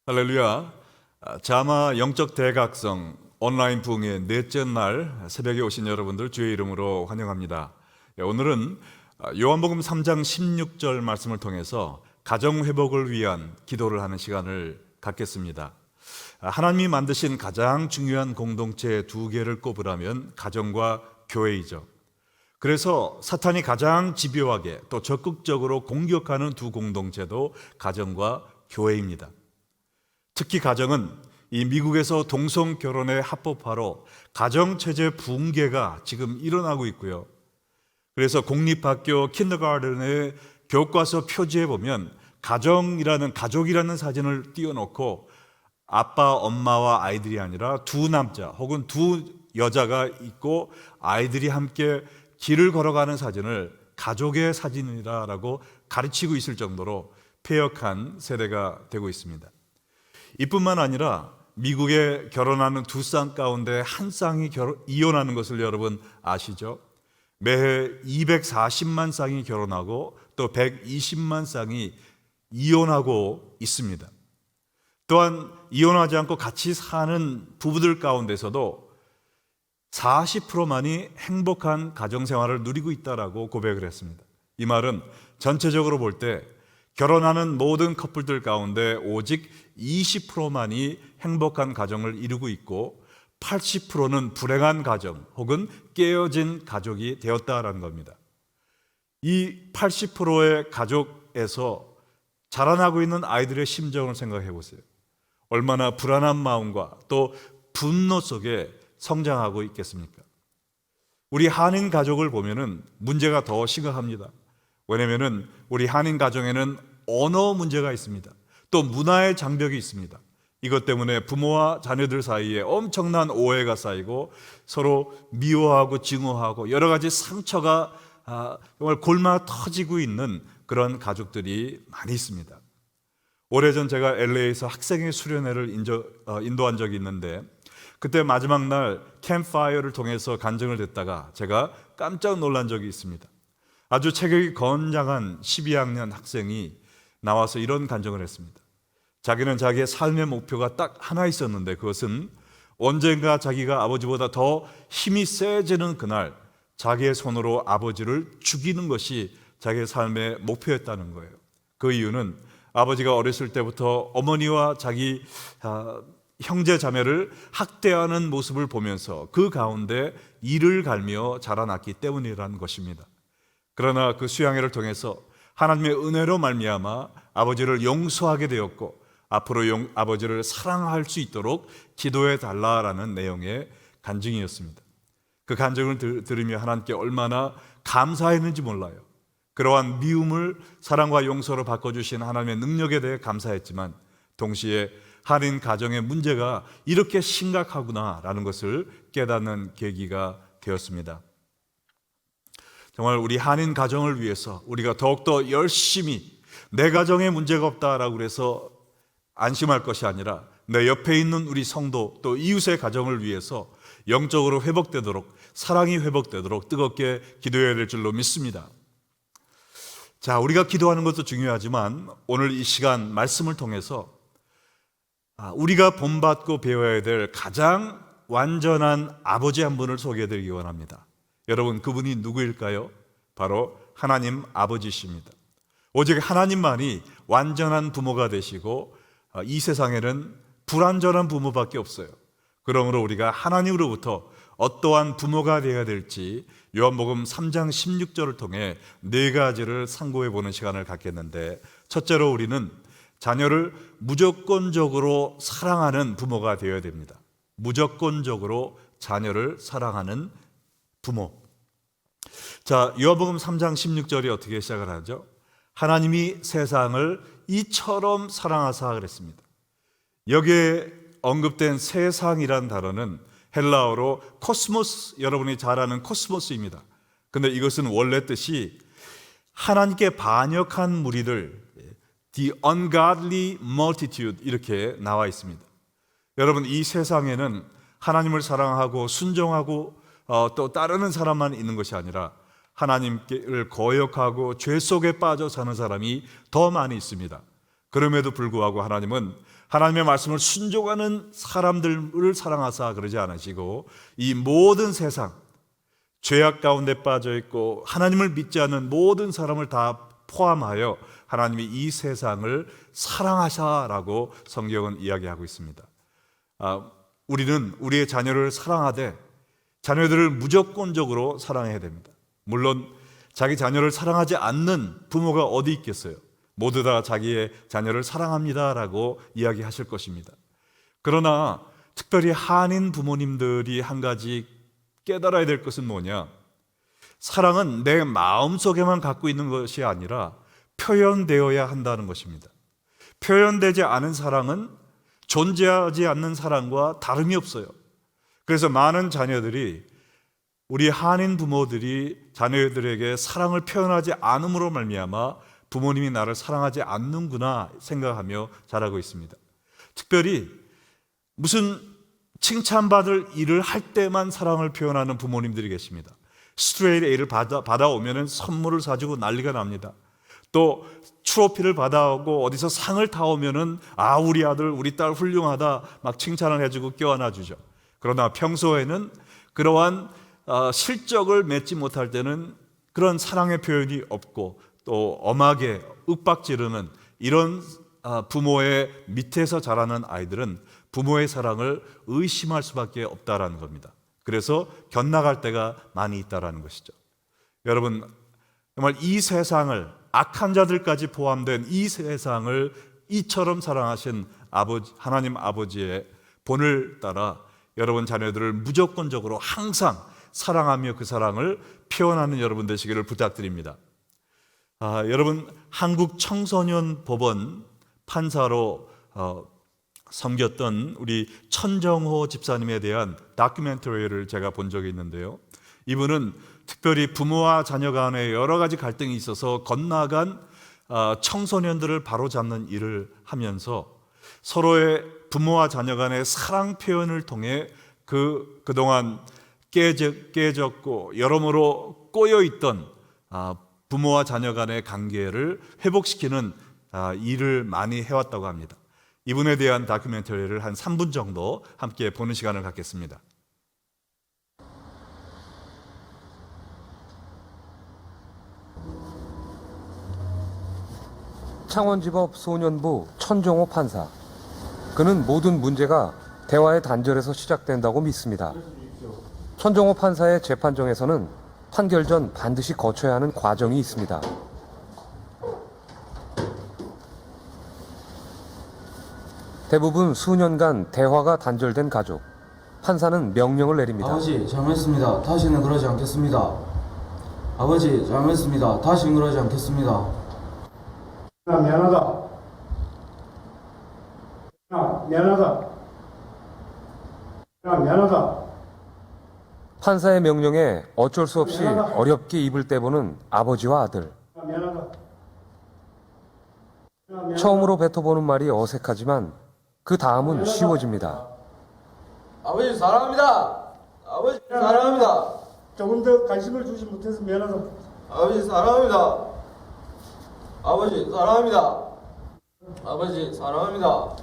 할렐루야. 자마 영적 대각성 온라인 부흥의 넷째 날 새벽에 오신 여러분들 주의 이름으로 환영합니다. 오늘은 요한복음 3장 16절 말씀을 통해서 가정 회복을 위한 기도를 하는 시간을 갖겠습니다. 하나님이 만드신 가장 중요한 공동체 두 개를 꼽으라면 가정과 교회이죠. 그래서 사탄이 가장 집요하게 또 적극적으로 공격하는 두 공동체도 가정과 교회입니다. 특히 가정은 이 미국에서 동성 결혼의 합법화로 가정체제 붕괴가 지금 일어나고 있고요. 그래서 공립학교 킨더가든의 교과서 표지에 보면 가족이라는 사진을 띄워놓고 아빠, 엄마와 아이들이 아니라 두 남자 혹은 두 여자가 있고 아이들이 함께 길을 걸어가는 사진을 가족의 사진이라고 가르치고 있을 정도로 폐역한 세대가 되고 있습니다. 이뿐만 아니라 미국에 결혼하는 두 쌍 가운데 한 쌍이 이혼하는 것을 여러분 아시죠? 매해 240만 쌍이 결혼하고 또 120만 쌍이 이혼하고 있습니다. 또한 이혼하지 않고 같이 사는 부부들 가운데서도 40%만이 행복한 가정생활을 누리고 있다라고 고백을 했습니다. 이 말은 전체적으로 볼 때 결혼하는 모든 커플들 가운데 오직 20%만이 행복한 가정을 이루고 있고 80%는 불행한 가정 혹은 깨어진 가족이 되었다라는 겁니다. 이 80%의 가족에서 자라나고 있는 아이들의 심정을 생각해 보세요. 얼마나 불안한 마음과 또 분노 속에 성장하고 있겠습니까? 우리 한인 가족을 보면은 문제가 더 심각합니다. 왜냐하면 우리 한인 가정에는 언어 문제가 있습니다. 또 문화의 장벽이 있습니다. 이것 때문에 부모와 자녀들 사이에 엄청난 오해가 쌓이고 서로 미워하고 증오하고 여러 가지 상처가 정말 골마 터지고 있는 그런 가족들이 많이 있습니다. 오래전 제가 LA에서 학생의 수련회를 인도한 적이 있는데 그때 마지막 날 캠프파이어를 통해서 간증을 듣다가 제가 깜짝 놀란 적이 있습니다. 아주 체격이 건장한 12학년 학생이 나와서 이런 간증을 했습니다. 자기는 자기의 삶의 목표가 딱 하나 있었는데 그것은 언젠가 자기가 아버지보다 더 힘이 세지는 그날 자기의 손으로 아버지를 죽이는 것이 자기의 삶의 목표였다는 거예요. 그 이유는 아버지가 어렸을 때부터 어머니와 자기 형제 자매를 학대하는 모습을 보면서 그 가운데 이를 갈며 자라났기 때문이라는 것입니다. 그러나 그 수양회를 통해서 하나님의 은혜로 말미암아 아버지를 용서하게 되었고 앞으로 아버지를 사랑할 수 있도록 기도해 달라라는 내용의 간증이었습니다. 그 간증을 들으며 하나님께 얼마나 감사했는지 몰라요. 그러한 미움을 사랑과 용서로 바꿔주신 하나님의 능력에 대해 감사했지만 동시에 한인 가정의 문제가 이렇게 심각하구나라는 것을 깨닫는 계기가 되었습니다. 정말 우리 한인 가정을 위해서 우리가 더욱더 열심히 내 가정에 문제가 없다라고 해서 안심할 것이 아니라 내 옆에 있는 우리 성도 또 이웃의 가정을 위해서 영적으로 회복되도록 사랑이 회복되도록 뜨겁게 기도해야 될 줄로 믿습니다. 자, 우리가 기도하는 것도 중요하지만 오늘 이 시간 말씀을 통해서 우리가 본받고 배워야 될 가장 완전한 아버지 한 분을 소개해드리기 원합니다. 여러분 그분이 누구일까요? 바로 하나님 아버지십니다. 오직 하나님만이 완전한 부모가 되시고 이 세상에는 불완전한 부모밖에 없어요. 그러므로 우리가 하나님으로부터 어떠한 부모가 되어야 될지 요한복음 3장 16절을 통해 네 가지를 상고해 보는 시간을 갖겠는데 첫째로 우리는 자녀를 무조건적으로 사랑하는 부모가 되어야 됩니다. 무조건적으로 자녀를 사랑하는 부모. 자, 요한복음 3장 16절이 어떻게 시작을 하죠? 하나님이 세상을 이처럼 사랑하사 그랬습니다. 여기에 언급된 세상이란 단어는 헬라어로 코스모스, 여러분이 잘 아는 코스모스입니다. 근데 이것은 원래 뜻이 하나님께 반역한 무리들, the ungodly multitude 이렇게 나와 있습니다. 여러분 이 세상에는 하나님을 사랑하고 순종하고 또 따르는 사람만 있는 것이 아니라 하나님을 거역하고 죄 속에 빠져 사는 사람이 더 많이 있습니다. 그럼에도 불구하고 하나님은 하나님의 말씀을 순종하는 사람들을 사랑하사 그러지 않으시고 이 모든 세상, 죄악 가운데 빠져 있고 하나님을 믿지 않는 모든 사람을 다 포함하여 하나님이 이 세상을 사랑하사라고 성경은 이야기하고 있습니다. 우리는 우리의 자녀를 사랑하되 자녀들을 무조건적으로 사랑해야 됩니다. 물론 자기 자녀를 사랑하지 않는 부모가 어디 있겠어요? 모두 다 자기의 자녀를 사랑합니다라고 이야기하실 것입니다. 그러나 특별히 한인 부모님들이 한 가지 깨달아야 될 것은 뭐냐? 사랑은 내 마음속에만 갖고 있는 것이 아니라 표현되어야 한다는 것입니다. 표현되지 않은 사랑은 존재하지 않는 사랑과 다름이 없어요. 그래서 많은 자녀들이, 우리 한인 부모들이 자녀들에게 사랑을 표현하지 않음으로 말미암아 부모님이 나를 사랑하지 않는구나 생각하며 자라고 있습니다. 특별히 무슨 칭찬받을 일을 할 때만 사랑을 표현하는 부모님들이 계십니다. 스트레이트 A를 받아오면 선물을 사주고 난리가 납니다. 또 트로피를 받아오고 어디서 상을 타오면 우리 아들 우리 딸 훌륭하다 막 칭찬을 해주고 껴안아주죠. 그러나 평소에는 그러한 실적을 맺지 못할 때는 그런 사랑의 표현이 없고 또 엄하게 윽박지르는 이런 부모의 밑에서 자라는 아이들은 부모의 사랑을 의심할 수밖에 없다라는 겁니다. 그래서 견나갈 때가 많이 있다라는 것이죠. 여러분, 정말 이 세상을, 악한 자들까지 포함된 이 세상을 이처럼 사랑하신 하나님 아버지의 본을 따라 여러분 자녀들을 무조건적으로 항상 사랑하며 그 사랑을 표현하는 여러분 되시기를 부탁드립니다. 여러분, 한국 청소년 법원 판사로 섬겼던 우리 천정호 집사님에 대한 다큐멘터리를 제가 본 적이 있는데요. 이분은 특별히 부모와 자녀 간에 여러 가지 갈등이 있어서 건너간 청소년들을 바로잡는 일을 하면서 서로의 부모와 자녀 간의 사랑 표현을 통해 그동안 깨졌고 여러모로 꼬여있던 부모와 자녀 간의 관계를 회복시키는 일을 많이 해왔다고 합니다. 이분에 대한 다큐멘터리를 한 3분 정도 함께 보는 시간을 갖겠습니다. 창원지법 소년부 천정호 판사. 그는 모든 문제가 대화의 단절에서 시작된다고 믿습니다. 천정호 판사의 재판정에서는 판결 전 반드시 거쳐야 하는 과정이 있습니다. 대부분 수년간 대화가 단절된 가족. 판사는 명령을 내립니다. 아버지, 잘못했습니다. 다시는 그러지 않겠습니다. 아버지, 잘못했습니다. 다시는 그러지 않겠습니다. 미안하다. 미안하다. 미안하다. 판사의 명령에 어쩔 수 없이 어렵게 입을 떼보는 아버지와 아들. 미안하다. 처음으로 뱉어보는 말이 어색하지만 그 다음은 쉬워집니다. 아버지, 사랑합니다. 아버지, 사랑합니다. 조금 더 관심을 주지 못해서 미안하다. 아버지, 사랑합니다. 아버지, 사랑합니다. 아버지, 사랑합니다.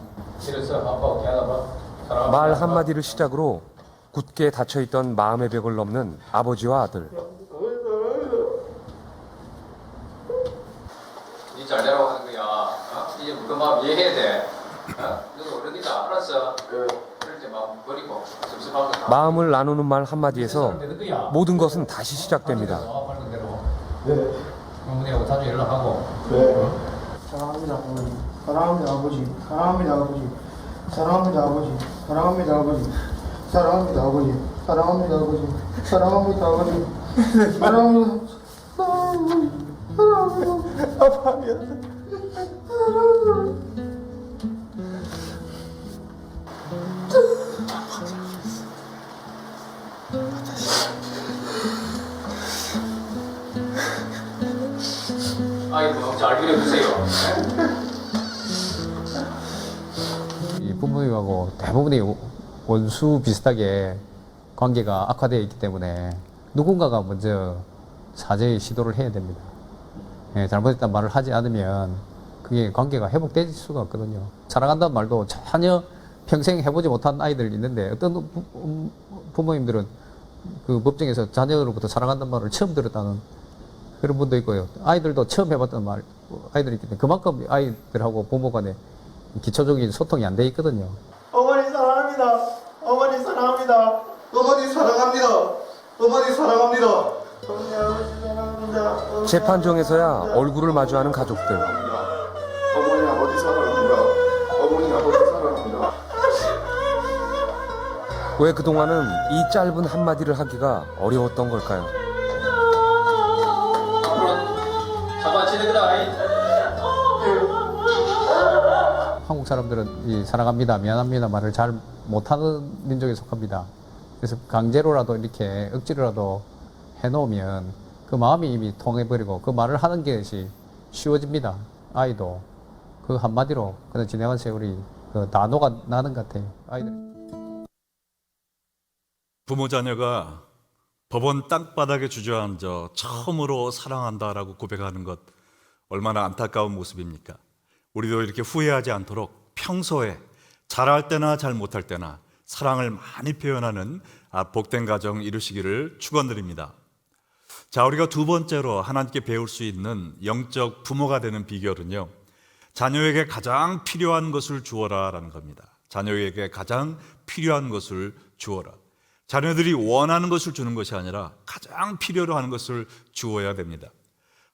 이래서 아빠 미안하다. 말 한마디를 시작으로 굳게 닫혀있던 마음의 벽을 넘는 아버지와 아들. 니 잘되라고 하는 거야. 이제 그 마음 이해해야 돼. 너도 어른이다. 알았어? 그럴 때 마음 버리고 섭섭한 거. 마음을 나누는 말 한마디에서 모든 것은 다시 시작됩니다. 네. 어머니하고 자주 연락하고. 네. 사랑합니다, 아버지. 사랑합니다, 아버지. 사랑합니다, 아버지. 사랑합니다, 아버지. 사랑합니다, 아버지. 사랑합니다, 아버지. 사랑합니다, 아버지. 사랑합니다, 아버지. 사랑합니다. 사랑합니다. 아빠 미안해. 아이고 잘 그려주세요. 이 부모님하고 대부분이 원수 비슷하게 관계가 악화되어 있기 때문에 누군가가 먼저 사죄의 시도를 해야 됩니다. 잘못했다는 말을 하지 않으면 그게 관계가 회복될 수가 없거든요. 사랑한다는 말도 전혀 평생 해보지 못한 아이들이 있는데 어떤 부모님들은 그 법정에서 자녀로부터 사랑한다는 말을 처음 들었다는 그런 분도 있고요. 아이들도 처음 해봤다는 말 아이들이 있기 때문에 그만큼 아이들하고 부모 간에 기초적인 소통이 안 돼 있거든요. 어머니 사랑합니다. 어머니 사랑합니다. 어머니 사랑합니다. 어머니 사랑합니다. 어머니 아버지 사랑합니다. 재판정에서야 얼굴을 마주하는 가족들. 어머니 아버지 사랑합니다. 어머니 아버지 사랑합니다. 왜 그동안은 이 짧은 한마디를 하기가 어려웠던 걸까요? 앞으로 잡아치는구나. 한국 사람들은 이 사랑합니다, 미안합니다 말을 잘 못하는 민족에 속합니다. 그래서 강제로라도 이렇게 억지로라도 해놓으면 그 마음이 이미 통해버리고 그 말을 하는 것이 쉬워집니다. 아이도 그 한마디로 그냥 지나간 세월이 그 단호가 나는 것 같아요. 아이들. 부모 자녀가 법원 땅바닥에 주저앉아 처음으로 사랑한다라고 고백하는 것 얼마나 안타까운 모습입니까? 우리도 이렇게 후회하지 않도록 평소에 잘할 때나 잘 못할 때나 사랑을 많이 표현하는 복된 가정 이루시기를 축원드립니다. 자, 우리가 두 번째로 하나님께 배울 수 있는 영적 부모가 되는 비결은요, 자녀에게 가장 필요한 것을 주어라라는 겁니다. 자녀에게 가장 필요한 것을 주어라. 자녀들이 원하는 것을 주는 것이 아니라 가장 필요로 하는 것을 주어야 됩니다.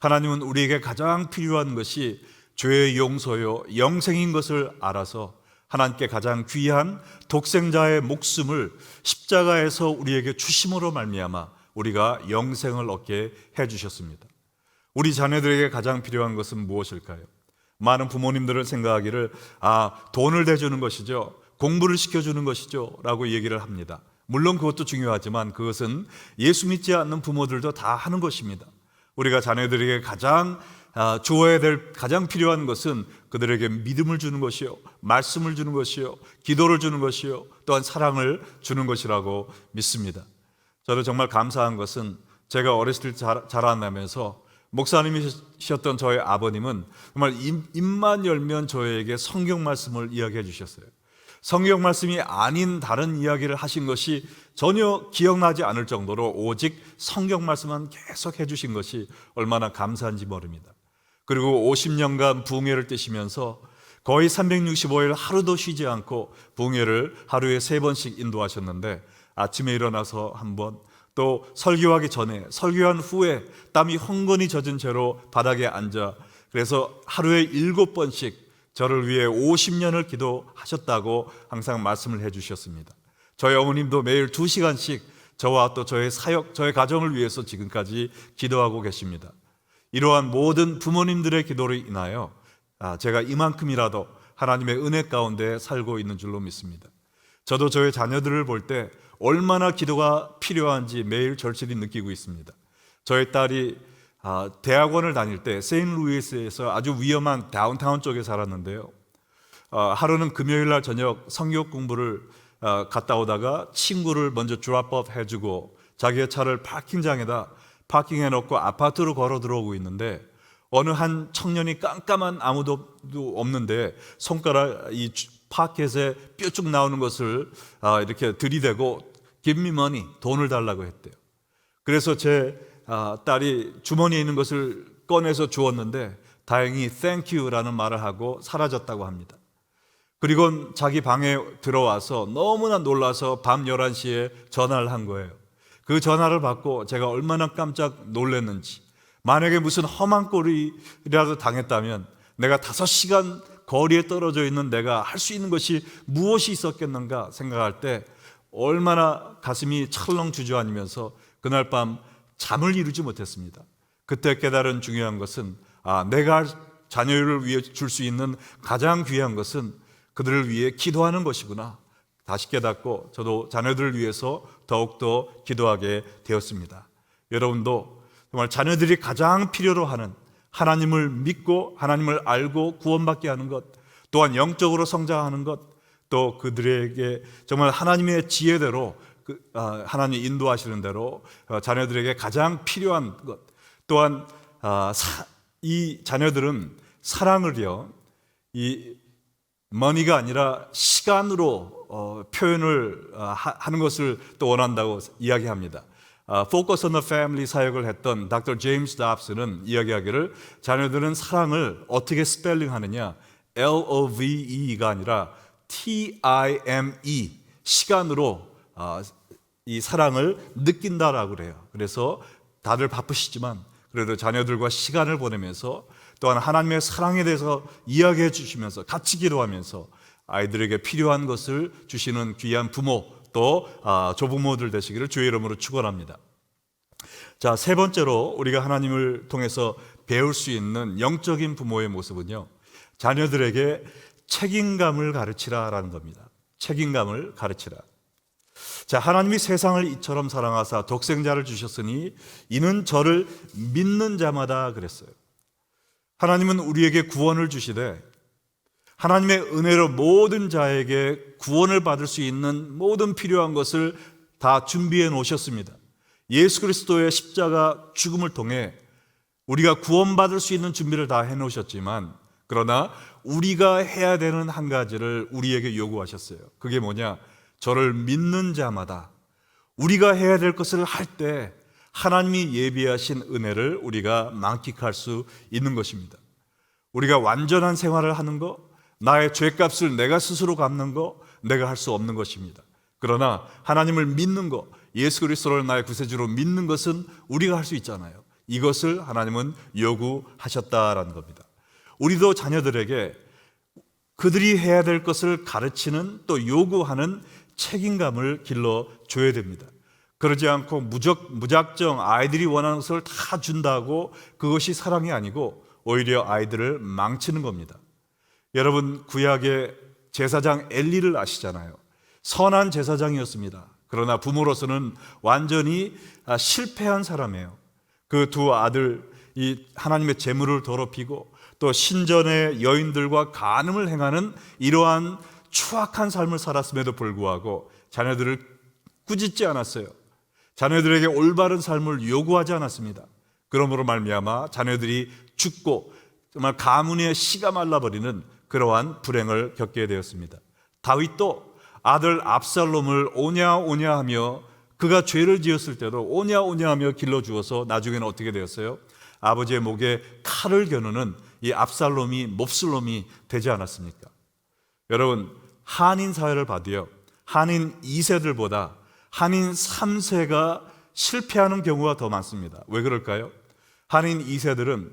하나님은 우리에게 가장 필요한 것이 죄의 용서요 영생인 것을 알아서 하나님께 가장 귀한 독생자의 목숨을 십자가에서 우리에게 주심으로 말미암아 우리가 영생을 얻게 해주셨습니다. 우리 자녀들에게 가장 필요한 것은 무엇일까요? 많은 부모님들은 생각하기를 돈을 대주는 것이죠, 공부를 시켜주는 것이죠 라고 얘기를 합니다. 물론 그것도 중요하지만 그것은 예수 믿지 않는 부모들도 다 하는 것입니다. 우리가 자녀들에게 가장 주어야 될 가장 필요한 것은 그들에게 믿음을 주는 것이요, 말씀을 주는 것이요, 기도를 주는 것이요, 또한 사랑을 주는 것이라고 믿습니다. 저도 정말 감사한 것은 제가 어렸을 때 자라나면서 목사님이셨던 저의 아버님은 정말 입만 열면 저에게 성경 말씀을 이야기해 주셨어요. 성경 말씀이 아닌 다른 이야기를 하신 것이 전혀 기억나지 않을 정도로 오직 성경 말씀만 계속 해주신 것이 얼마나 감사한지 모릅니다. 그리고 50년간 부흥회를 떼시면서 거의 365일 하루도 쉬지 않고 부흥회를 하루에 3번씩 인도하셨는데 아침에 일어나서 한 번, 또 설교하기 전에, 설교한 후에 땀이 헝건히 젖은 채로 바닥에 앉아 그래서 하루에 7번씩 저를 위해 50년을 기도하셨다고 항상 말씀을 해주셨습니다. 저희 어머님도 매일 2시간씩 저와 또 저의 사역, 저의 가정을 위해서 지금까지 기도하고 계십니다. 이러한 모든 부모님들의 기도로 인하여 제가 이만큼이라도 하나님의 은혜 가운데 살고 있는 줄로 믿습니다. 저도 저의 자녀들을 볼 때 얼마나 기도가 필요한지 매일 절실히 느끼고 있습니다. 저의 딸이 대학원을 다닐 때 세인트루이스에서 아주 위험한 다운타운 쪽에 살았는데요. 하루는 금요일 날 저녁 성경 공부를 갔다 오다가 친구를 먼저 드롭업 해주고 자기의 차를 파킹장에다 파킹해 놓고 아파트로 걸어 들어오고 있는데 어느 한 청년이 깜깜한 아무도 없는데 손가락 이 파켓에 뾰쭉 나오는 것을 이렇게 들이대고 Give me money, 돈을 달라고 했대요. 그래서 제 딸이 주머니에 있는 것을 꺼내서 주었는데 다행히 Thank you라는 말을 하고 사라졌다고 합니다. 그리고 자기 방에 들어와서 너무나 놀라서 밤 11시에 전화를 한 거예요. 그 전화를 받고 제가 얼마나 깜짝 놀랐는지, 만약에 무슨 험한 꼴이라도 당했다면 내가 5시간 거리에 떨어져 있는 내가 할 수 있는 것이 무엇이 있었겠는가 생각할 때 얼마나 가슴이 철렁 주저앉으면서 그날 밤 잠을 이루지 못했습니다. 그때 깨달은 중요한 것은 내가 자녀를 위해 줄 수 있는 가장 귀한 것은 그들을 위해 기도하는 것이구나 다시 깨닫고 저도 자녀들을 위해서 더욱더 기도하게 되었습니다. 여러분도 정말 자녀들이 가장 필요로 하는 하나님을 믿고 하나님을 알고 구원받게 하는 것, 또한 영적으로 성장하는 것, 또 그들에게 정말 하나님의 지혜대로 하나님 인도하시는 대로 자녀들에게 가장 필요한 것, 또한 이 자녀들은 사랑을요, 이 머니가 아니라 시간으로 표현을 하는 것을 또 원한다고 이야기합니다. Focus on the Family 사역을 했던 Dr. 제임스 dobson은 이야기하기를 자녀들은 사랑을 어떻게 스펠링하느냐, LOVE가 아니라 TIME, 시간으로 이 사랑을 느낀다라고 그래요. 그래서 다들 바쁘시지만 그래도 자녀들과 시간을 보내면서 또한 하나님의 사랑에 대해서 이야기해 주시면서 같이 기도하면서 아이들에게 필요한 것을 주시는 귀한 부모 또 조부모들 되시기를 주의 이름으로 축원합니다. 자, 세 번째로 우리가 하나님을 통해서 배울 수 있는 영적인 부모의 모습은요, 자녀들에게 책임감을 가르치라라는 겁니다. 책임감을 가르치라. 자, 하나님이 세상을 이처럼 사랑하사 독생자를 주셨으니 이는 저를 믿는 자마다 그랬어요. 하나님은 우리에게 구원을 주시되 하나님의 은혜로 모든 자에게 구원을 받을 수 있는 모든 필요한 것을 다 준비해 놓으셨습니다. 예수 그리스도의 십자가 죽음을 통해 우리가 구원받을 수 있는 준비를 다 해놓으셨지만, 그러나 우리가 해야 되는 한 가지를 우리에게 요구하셨어요. 그게 뭐냐? 저를 믿는 자마다 우리가 해야 될 것을 할 때 하나님이 예비하신 은혜를 우리가 만끽할 수 있는 것입니다. 우리가 완전한 생활을 하는 것, 나의 죄값을 내가 스스로 갚는 것, 내가 할 수 없는 것입니다. 그러나 하나님을 믿는 것, 예수 그리스도를 나의 구세주로 믿는 것은 우리가 할 수 있잖아요. 이것을 하나님은 요구하셨다라는 겁니다. 우리도 자녀들에게 그들이 해야 될 것을 가르치는 또 요구하는 책임감을 길러줘야 됩니다. 그러지 않고 무작정 아이들이 원하는 것을 다 준다고 그것이 사랑이 아니고 오히려 아이들을 망치는 겁니다. 여러분, 구약의 제사장 엘리를 아시잖아요. 선한 제사장이었습니다. 그러나 부모로서는 완전히 실패한 사람이에요. 그 두 아들, 이 하나님의 재물을 더럽히고 또 신전의 여인들과 간음을 행하는 이러한 추악한 삶을 살았음에도 불구하고 자녀들을 꾸짖지 않았어요. 자녀들에게 올바른 삶을 요구하지 않았습니다. 그러므로 말미암아 자녀들이 죽고 정말 가문의 씨가 말라버리는 그러한 불행을 겪게 되었습니다. 다윗도 아들 압살롬을 오냐 오냐 하며 그가 죄를 지었을 때도 오냐 오냐 하며 길러주어서 나중에는 어떻게 되었어요? 아버지의 목에 칼을 겨누는 이 압살롬이 몹슬롬이 되지 않았습니까? 여러분, 한인 사회를 봐도요, 한인 2세들보다 한인 3세가 실패하는 경우가 더 많습니다. 왜 그럴까요? 한인 2세들은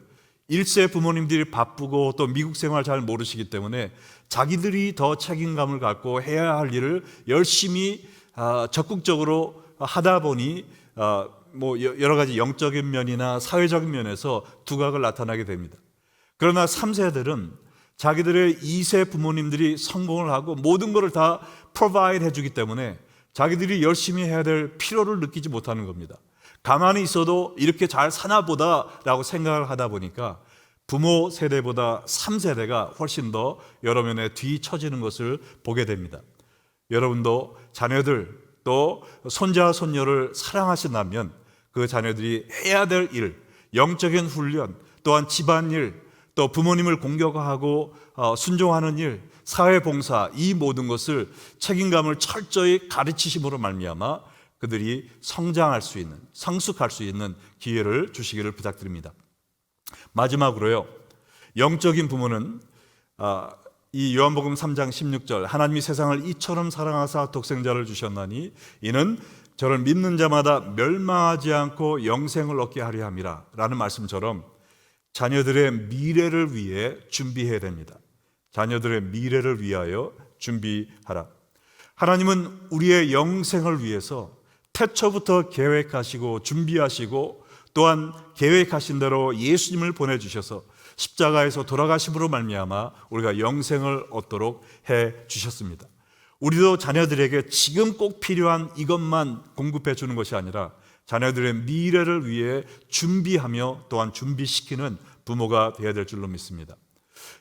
1세 부모님들이 바쁘고 또 미국 생활 잘 모르시기 때문에 자기들이 더 책임감을 갖고 해야 할 일을 열심히 적극적으로 하다 보니 여러 가지 영적인 면이나 사회적인 면에서 두각을 나타나게 됩니다. 그러나 3세들은 자기들의 2세 부모님들이 성공을 하고 모든 것을 다 프로바이드 해주기 때문에 자기들이 열심히 해야 될 필요를 느끼지 못하는 겁니다. 가만히 있어도 이렇게 잘 사나 보다라고 생각을 하다 보니까 부모 세대보다 3세대가 훨씬 더 여러 면에 뒤처지는 것을 보게 됩니다. 여러분도 자녀들 또 손자 손녀를 사랑하신다면 그 자녀들이 해야 될 일, 영적인 훈련, 또한 집안일, 또 부모님을 공경하고 순종하는 일, 사회봉사, 이 모든 것을 책임감을 철저히 가르치심으로 말미암아 그들이 성장할 수 있는, 성숙할 수 있는 기회를 주시기를 부탁드립니다. 마지막으로요, 영적인 부모는 이 요한복음 3장 16절 하나님이 세상을 이처럼 사랑하사 독생자를 주셨나니 이는 저를 믿는 자마다 멸망하지 않고 영생을 얻게 하려 함이라 라는 말씀처럼 자녀들의 미래를 위해 준비해야 됩니다. 자녀들의 미래를 위하여 준비하라. 하나님은 우리의 영생을 위해서 태초부터 계획하시고 준비하시고 또한 계획하신 대로 예수님을 보내주셔서 십자가에서 돌아가심으로 말미암아 우리가 영생을 얻도록 해주셨습니다. 우리도 자녀들에게 지금 꼭 필요한 이것만 공급해 주는 것이 아니라 자녀들의 미래를 위해 준비하며 또한 준비시키는 부모가 되어야 될 줄로 믿습니다.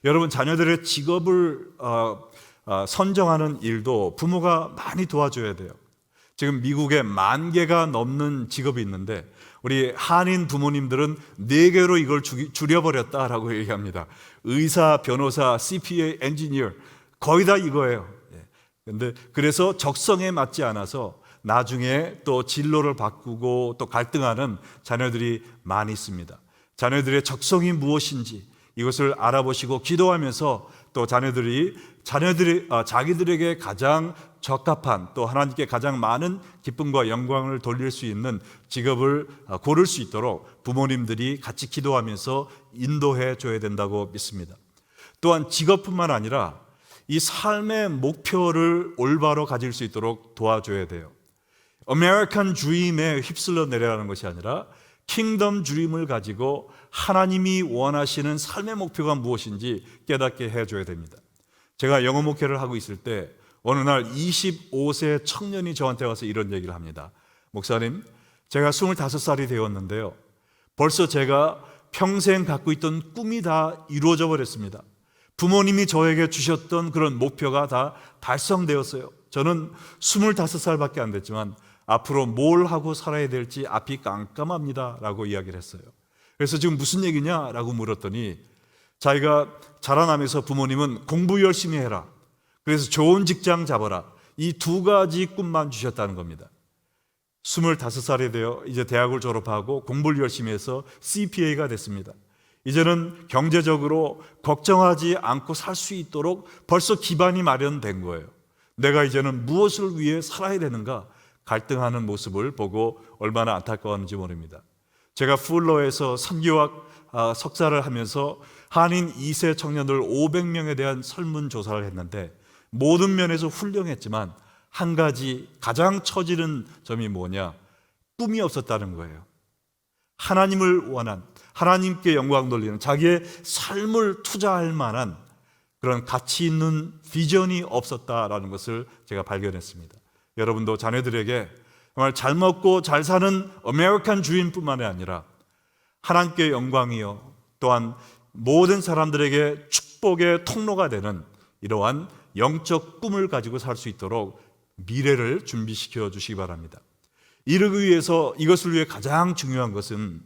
여러분, 자녀들의 직업을 선정하는 일도 부모가 많이 도와줘야 돼요. 지금 미국에 10,000개가 넘는 직업이 있는데 우리 한인 부모님들은 4개로 이걸 줄여버렸다라고 얘기합니다. 의사, 변호사, CPA, 엔지니어 거의 다 이거예요. 그런데 그래서 적성에 맞지 않아서 나중에 또 진로를 바꾸고 또 갈등하는 자녀들이 많이 있습니다. 자녀들의 적성이 무엇인지 이것을 알아보시고 기도하면서 또 자기들에게 가장 적합한 또 하나님께 가장 많은 기쁨과 영광을 돌릴 수 있는 직업을 고를 수 있도록 부모님들이 같이 기도하면서 인도해 줘야 된다고 믿습니다. 또한 직업뿐만 아니라 이 삶의 목표를 올바로 가질 수 있도록 도와줘야 돼요. 아메리칸 드림에 휩쓸려 내려가는 것이 아니라 킹덤 드림을 가지고 하나님이 원하시는 삶의 목표가 무엇인지 깨닫게 해줘야 됩니다. 제가 영어 목회를 하고 있을 때 어느 날 25세 청년이 저한테 와서 이런 얘기를 합니다. 목사님, 제가 25살이 되었는데요. 벌써 제가 평생 갖고 있던 꿈이 다 이루어져 버렸습니다. 부모님이 저에게 주셨던 그런 목표가 다 달성되었어요. 저는 25살밖에 안 됐지만 앞으로 뭘 하고 살아야 될지 앞이 깜깜합니다 라고 이야기를 했어요. 그래서 지금 무슨 얘기냐 라고 물었더니 자기가 자라나면서 부모님은 공부 열심히 해라, 그래서 좋은 직장 잡아라, 이 2가지 꿈만 주셨다는 겁니다. 25살이 되어 이제 대학을 졸업하고 공부를 열심히 해서 CPA가 됐습니다. 이제는 경제적으로 걱정하지 않고 살 수 있도록 벌써 기반이 마련된 거예요. 내가 이제는 무엇을 위해 살아야 되는가 갈등하는 모습을 보고 얼마나 안타까웠는지 모릅니다. 제가 풀러에서 선교학 석사를 하면서 한인 2세 청년들 500명에 대한 설문조사를 했는데 모든 면에서 훌륭했지만 한 가지 가장 처지는 점이 뭐냐? 꿈이 없었다는 거예요. 하나님을 원한, 하나님께 영광 돌리는, 자기의 삶을 투자할 만한 그런 가치 있는 비전이 없었다라는 것을 제가 발견했습니다. 여러분도 자녀들에게 정말 잘 먹고 잘 사는 아메리칸 드림뿐만 아니라 하나님께 영광이요, 또한 모든 사람들에게 축복의 통로가 되는 이러한 영적 꿈을 가지고 살 수 있도록 미래를 준비시켜 주시기 바랍니다. 이러기 위해서, 이것을 위해 가장 중요한 것은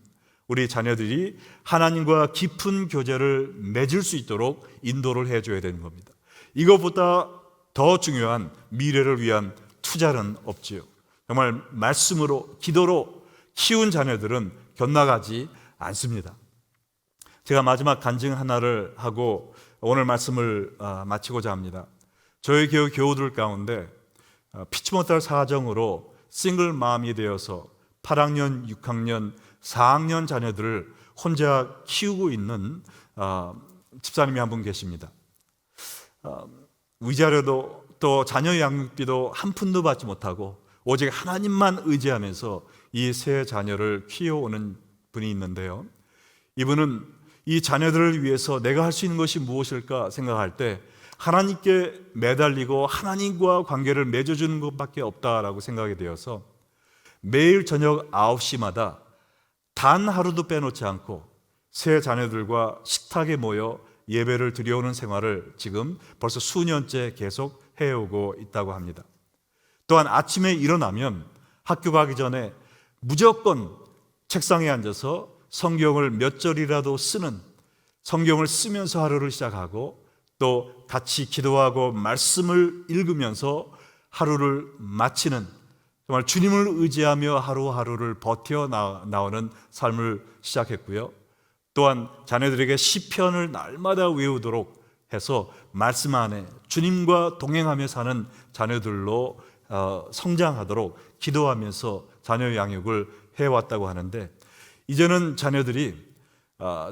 우리 자녀들이 하나님과 깊은 교제를 맺을 수 있도록 인도를 해줘야 되는 겁니다. 이것보다 더 중요한 미래를 위한 투자는 없지요. 정말 말씀으로, 기도로 키운 자녀들은 곁나가지 않습니다. 제가 마지막 간증 하나를 하고 오늘 말씀을 마치고자 합니다. 저희 교우들 가운데 피치 못할 사정으로 싱글맘이 되어서 8학년, 6학년, 4학년 자녀들을 혼자 키우고 있는 집사님이 한 분 계십니다. 위자료도 또 자녀 양육비도 한 푼도 받지 못하고 오직 하나님만 의지하면서 이 세 자녀를 키워오는 분이 있는데요. 이분은 이 자녀들을 위해서 내가 할 수 있는 것이 무엇일까 생각할 때 하나님께 매달리고 하나님과 관계를 맺어주는 것밖에 없다라고 생각이 되어서 매일 저녁 9시마다 단 하루도 빼놓지 않고 세 자녀들과 식탁에 모여 예배를 드려오는 생활을 지금 벌써 수년째 계속 해오고 있다고 합니다. 또한 아침에 일어나면 학교 가기 전에 무조건 책상에 앉아서 성경을 몇 절이라도 쓰는, 성경을 쓰면서 하루를 시작하고 또 같이 기도하고 말씀을 읽으면서 하루를 마치는, 정말 주님을 의지하며 하루하루를 버텨 나오는 삶을 시작했고요. 또한 자녀들에게 시편을 날마다 외우도록 해서 말씀 안에 주님과 동행하며 사는 자녀들로 성장하도록 기도하면서 자녀 양육을 해왔다고 하는데, 이제는 자녀들이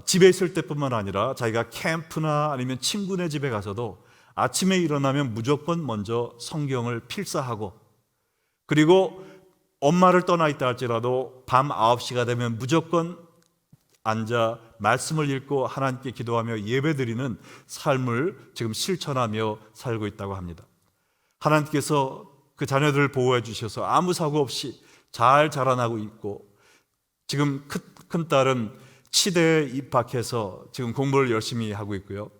집에 있을 때뿐만 아니라 자기가 캠프나 아니면 친구네 집에 가서도 아침에 일어나면 무조건 먼저 성경을 필사하고, 그리고 엄마를 떠나 있다 할지라도 밤 9시가 되면 무조건 앉아 말씀을 읽고 하나님께 기도하며 예배드리는 삶을 지금 실천하며 살고 있다고 합니다. 하나님께서 그 자녀들을 보호해 주셔서 아무 사고 없이 잘 자라나고 있고, 지금 큰 딸은 치대에 입학해서 지금 공부를 열심히 하고 있고요.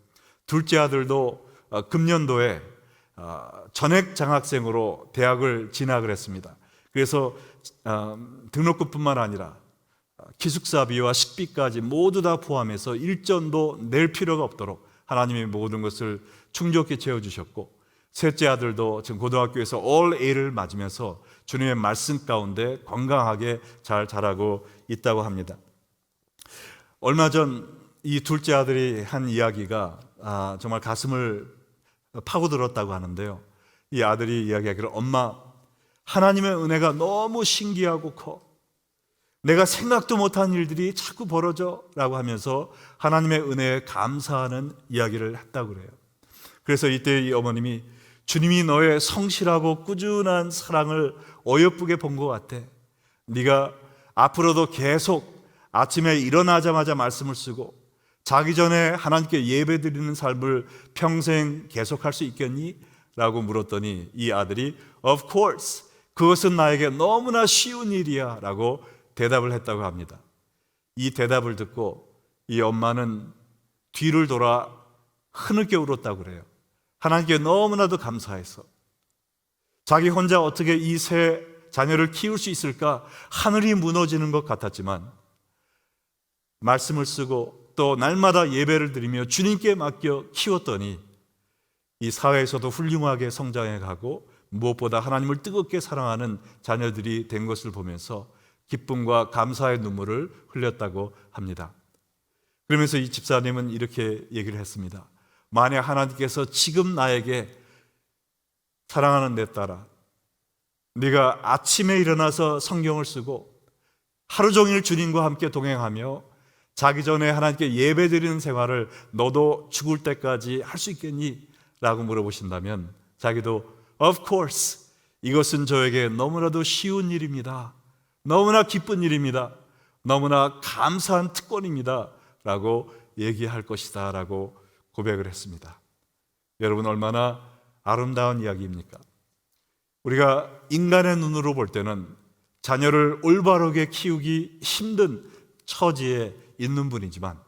둘째 아들도 금년도에 전액 장학생으로 대학을 진학을 했습니다. 그래서 등록금뿐만 아니라 기숙사비와 식비까지 모두 다 포함해서 일전도 낼 필요가 없도록 하나님이 모든 것을 충족히 채워주셨고, 셋째 아들도 지금 고등학교에서 All A를 맞으면서 주님의 말씀 가운데 건강하게 잘 자라고 있다고 합니다. 얼마 전 이 둘째 아들이 한 이야기가 정말 가슴을 파고들었다고 하는데요. 이 아들이 이야기하기를, 엄마, 하나님의 은혜가 너무 신기하고 커. 내가 생각도 못한 일들이 자꾸 벌어져 라고 하면서 하나님의 은혜에 감사하는 이야기를 했다고 그래요. 그래서 이때 이 어머님이, 주님이 너의 성실하고 꾸준한 사랑을 어여쁘게 본 것 같아. 네가 앞으로도 계속 아침에 일어나자마자 말씀을 쓰고 자기 전에 하나님께 예배드리는 삶을 평생 계속할 수 있겠니? 라고 물었더니 이 아들이 Of course, 그것은 나에게 너무나 쉬운 일이야 라고 대답을 했다고 합니다. 이 대답을 듣고 이 엄마는 뒤를 돌아 흐느껴 울었다고 그래요. 하나님께 너무나도 감사해서 자기 혼자 어떻게 이 세 자녀를 키울 수 있을까 하늘이 무너지는 것 같았지만, 말씀을 쓰고 또 날마다 예배를 드리며 주님께 맡겨 키웠더니 이 사회에서도 훌륭하게 성장해 가고 무엇보다 하나님을 뜨겁게 사랑하는 자녀들이 된 것을 보면서 기쁨과 감사의 눈물을 흘렸다고 합니다. 그러면서 이 집사님은 이렇게 얘기를 했습니다. 만약 하나님께서 지금 나에게, 사랑하는 내 딸아, 네가 아침에 일어나서 성경을 쓰고 하루 종일 주님과 함께 동행하며 자기 전에 하나님께 예배드리는 생활을 너도 죽을 때까지 할 수 있겠니? 라고 물어보신다면 자기도 Of course, 이것은 저에게 너무나도 쉬운 일입니다. 너무나 기쁜 일입니다. 너무나 감사한 특권입니다. 라고 얘기할 것이다 라고 고백을 했습니다. 여러분, 얼마나 아름다운 이야기입니까? 우리가 인간의 눈으로 볼 때는 자녀를 올바르게 키우기 힘든 처지에 있는 분이지만,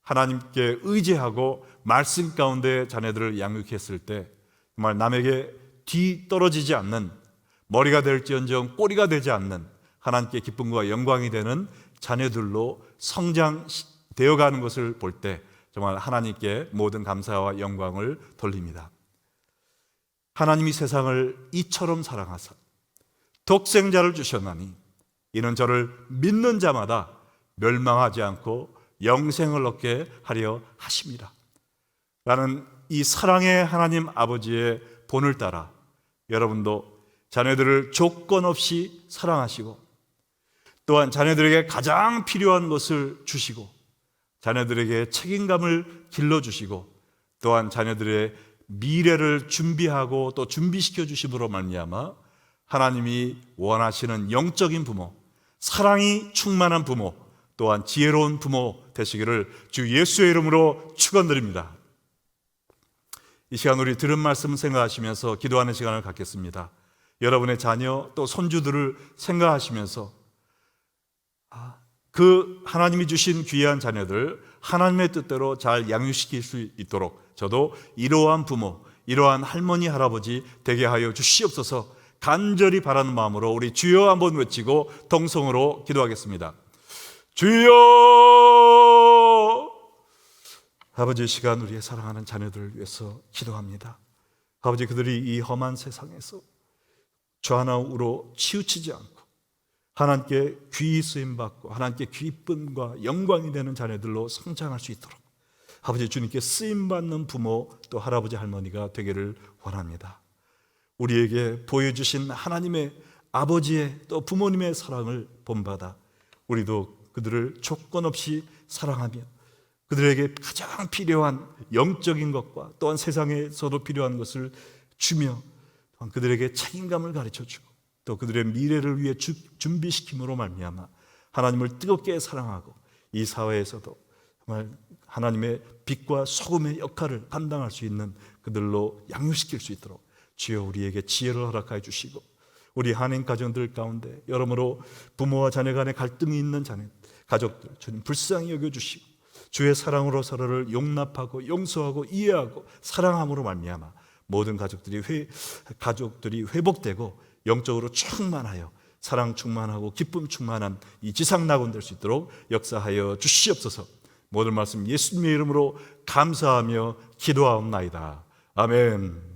하나님께 의지하고 말씀 가운데 자녀들을 양육했을 때 정말 남에게 뒤 떨어지지 않는, 머리가 될지언정 꼬리가 되지 않는 하나님께 기쁨과 영광이 되는 자녀들로 성장되어가는 것을 볼 때 정말 하나님께 모든 감사와 영광을 돌립니다. 하나님이 세상을 이처럼 사랑하사 독생자를 주셨나니 이는 저를 믿는 자마다 멸망하지 않고 영생을 얻게 하려 하심이라 라는 이 사랑의 하나님 아버지의 본을 따라 여러분도 자녀들을 조건 없이 사랑하시고, 또한 자녀들에게 가장 필요한 것을 주시고, 자녀들에게 책임감을 길러주시고, 또한 자녀들의 미래를 준비하고 또 준비시켜 주심으로 말미암아 하나님이 원하시는 영적인 부모, 사랑이 충만한 부모, 또한 지혜로운 부모 되시기를 주 예수의 이름으로 축원드립니다. 이 시간 우리 들은 말씀 생각하시면서 기도하는 시간을 갖겠습니다. 여러분의 자녀 또 손주들을 생각하시면서 그 하나님이 주신 귀한 자녀들 하나님의 뜻대로 잘 양육시킬 수 있도록 저도 이러한 부모, 이러한 할머니, 할아버지 되게 하여 주시옵소서 간절히 바라는 마음으로 우리 주여 한번 외치고 동성으로 기도하겠습니다. 주여! 아버지, 이 시간 우리의 사랑하는 자녀들을 위해서 기도합니다. 아버지, 그들이 이 험한 세상에서 주 하나로 치우치지 않고 하나님께 귀히 쓰임받고 하나님께 기쁨과 영광이 되는 자녀들로 성장할 수 있도록 아버지, 주님께 쓰임받는 부모 또 할아버지 할머니가 되기를 원합니다. 우리에게 보여주신 하나님의 아버지의 또 부모님의 사랑을 본받아 우리도 그들을 조건 없이 사랑하며 그들에게 가장 필요한 영적인 것과 또한 세상에서도 필요한 것을 주며 또한 그들에게 책임감을 가르쳐주고 또 그들의 미래를 위해 준비시킴으로 말미암아 하나님을 뜨겁게 사랑하고 이 사회에서도 정말 하나님의 빛과 소금의 역할을 감당할 수 있는 그들로 양육시킬 수 있도록 주여 우리에게 지혜를 허락하여 주시고, 우리 한인 가정들 가운데 여러모로 부모와 자녀 간의 갈등이 있는 가족들 주님 불쌍히 여겨주시고 주의 사랑으로 서로를 용납하고 용서하고 이해하고 사랑함으로 말미암아 모든 가족들이 회복되고 영적으로 충만하여 사랑 충만하고 기쁨 충만한 이 지상낙원 될 수 있도록 역사하여 주시옵소서. 모든 말씀 예수님의 이름으로 감사하며 기도하옵나이다. 아멘.